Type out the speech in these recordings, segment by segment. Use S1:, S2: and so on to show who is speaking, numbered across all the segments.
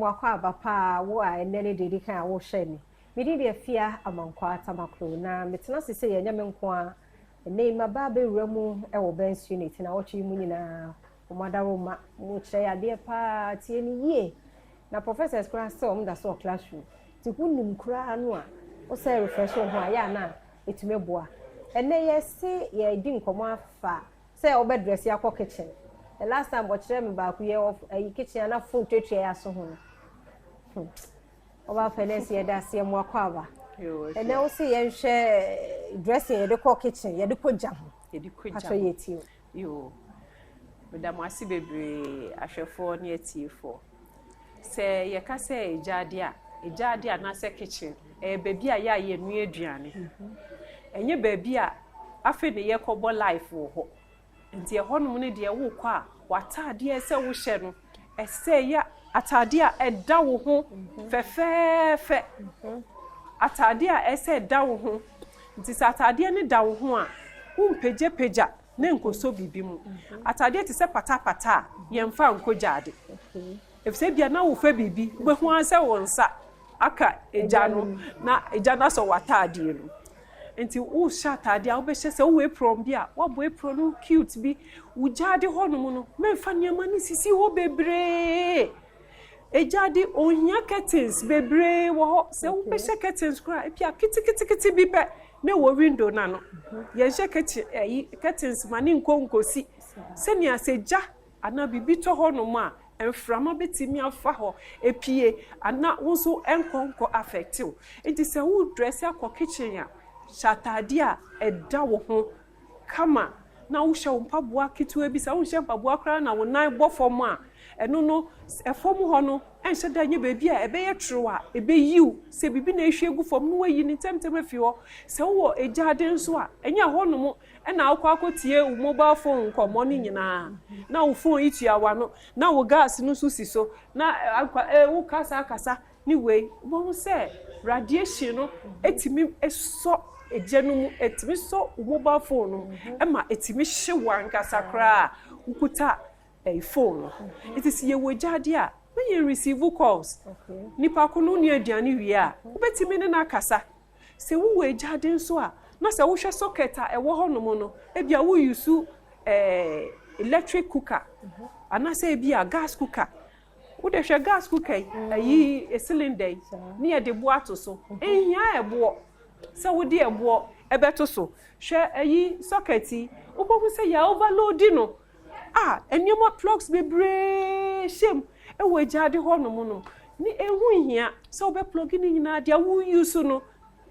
S1: mwakwa abapa wo a enene dedi kan wo hye ni medi de afia amankwa tamakro na metena sese ye nyame nko a ene maba be wuramu e wo bench unit na wo twi mu nyina omadaroma mu kire ade pa tie ni ye na professors kura so da so classroom ti hunim kura no a wo say refresh ho a ya na etume boa ene ye se ye di nkomo afa say wo be dress ya kitchen. The last time we came back, we have a kitchen and a food to try as soon. Over Fenecia, that's your more cover. And now see and share dressing the cook kitchen, you do put jam. You could try you. Madame Wasi baby, I shall 4 near tea for. Say, you can say, Jadia, and a kitchen, a baby, a ya near Gianni. And your baby, I feel the Yacobo life for her. Nti ehonu ne de wo kwa watade ese wo hye no ese ya atade a eda wo ho fefefe atade a ese eda wo ho nti sa atade ne da wo ho a umpejepeja ne nkoso bibi mu atade te se patapata yemfa nkojade efse bia na wo fa bibi be ho anse wo nsa aka eja no na eja na so watade no enti wo shata dia wo be hye se wo apron bia wo bo apron no cute bi wo jade hono no memfa niam ni sisi wo bebre ejade ohia curtains bebre wo se wo be hye curtains kra epia kiti bi be na wo window na no ye hye curtains mani nkonkosi se ni aseja ana bibi to hono ma enframa betimi afa ho epie ana wo so enkonko affective enti se wo dress akọ kitchen ya shatadia eda wo ho kama na wo hye mpaboa kitu bi sa wo hye mpaboa kra na wo nan bofom a eno no efom ho no enhye da nye bebi a ebe ye tro a ebe yiw se bibi na ehwe gu fom no wayi ni temtem afi ho se wo ejade nso a enya ho no mo na akwakotie wo mobile phone komo ni nyina na wo phone ituawa no na wo gas no so si so na wo kasa ni we wo se radiation no etimi eso ejenum etimi so mobile phone no ema etimi hye wankasa kra ukuta a phone it is ye wojade a when you receive calls nipa kono ni aduane wi a obetimi ne na kasa se wo wojade nso a na se wo hwe socket a ewo ho no mo no e bia wo use electric cooker ana se bia gas cooker wo de hwe gas cooker ayi a cylinder ni e de bo ato so ehia ebo se wo de ebo ebeto so hwe ayi socket wo bo se ya overload no enema plugs bebre shem e wo jade ho no mo no ni ehu hia se wo be plug ni nyina dia wo use no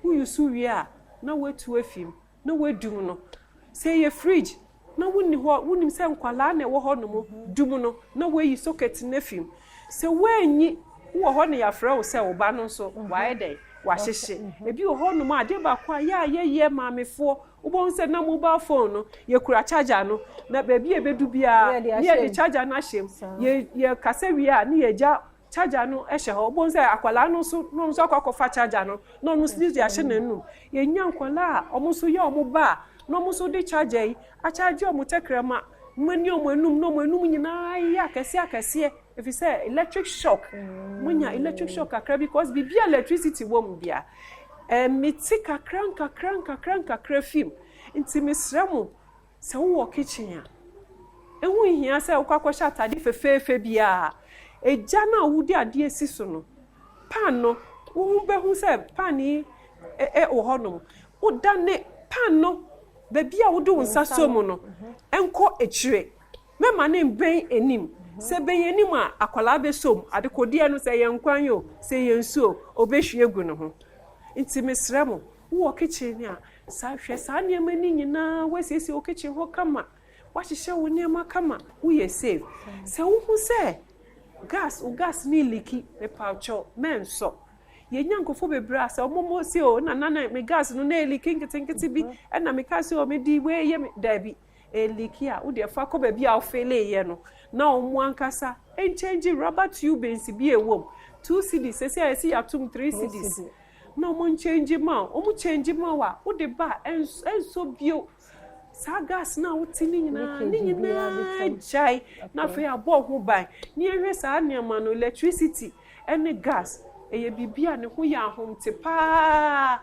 S1: wo use wi a na wetu afim na wedum no se ye fridge na wonni ho wonim se nkwala na wo ho no mo dum no na weyi socket na afim se wenyi wo ho ne yafra wo se wo ba no so wae dey wa hyehye ebi wo ho no mo ade ba kwa ya ye maamefo wo bon se na mobile phone no ye kura charger no na ba bi ebedu bia ye de charger na hyem ye kasa wi a ne ye ja charger no ehye ho bon se akwala no so akofa charger no no no sidi ya hye nanum ye nya akwala omo so ye omo ba no omo so de charger yi a charge omo tekrama mani omo anum no omo anum nyina ya akese if you say electric shock munya electric shock akra because bibi electricity wo mu bia miti kakran film nti misremu se wo kitchen a ehu hia se wo kwakwa atade fefefe bia eja na wudi ade esiso no pan no wo be hu se pan ni wo honom wo dane pan no be bia wo do nsa so mu no enko echire mema ne ben enim se ben enim a akwala be som ade kodie no se yenkwan yo se yensuo obehwie gu no ho nti misremu wo kitchen a sa hwe sa niam ni nyina wasisi wo kitchen ho kama wahihye wo niam kama wo ye safe se wo hu se gas ni liki me paucho menso ye nyankofo bebra se omomo si o na me gas no na liki nketenkete bi na me ka se o me di we ye dabi liki a wo de fa ko ba bi a ofele ye no na omo ankasa change rubber tube nsi bi ewom 2 cedis se ya tum 3 cedis no mo change ma wa wo de ba enso bio sa gas na wo tini nyina jai na fe abo ho ban ni ehwe sa niam no electricity
S2: ene gas eye bibia ne ho ya ahomte pa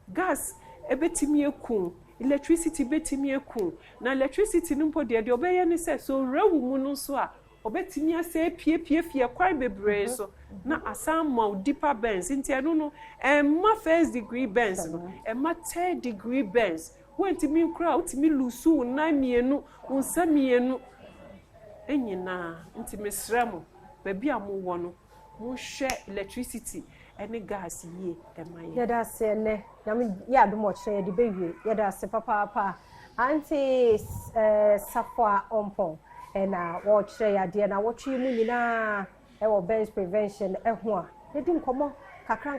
S2: gas ebetimi ekun electricity betimi ekun na electricity nimpo de obeye ne se so rewu mu no so a obetimi ase pie fie kwan bebre so na asama deeper bends nti eno no emma first degree bends no emma third degree bends wentimi nkra utimi lusu na mienu unsa mienu enyina nti mesramo baby amu wo no mo hwe electricity ene gas yie emaye
S1: yeda se ne nyam ya do mo kire de bewie yeda se papa anti safwa ompon na wo kire ya de na wo twi mu nyina wo bench prevention ho a yedi nkomo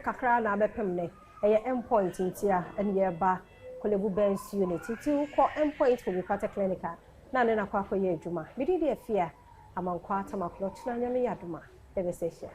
S1: kakra na abepem ne eye endpoint ntia ene ye ba Kolebu bench unit nti ko endpoint for the clinical na ne na kwa ye adwuma midi de afia amankwa tamaklo tena nyame ya adwuma ebe se hia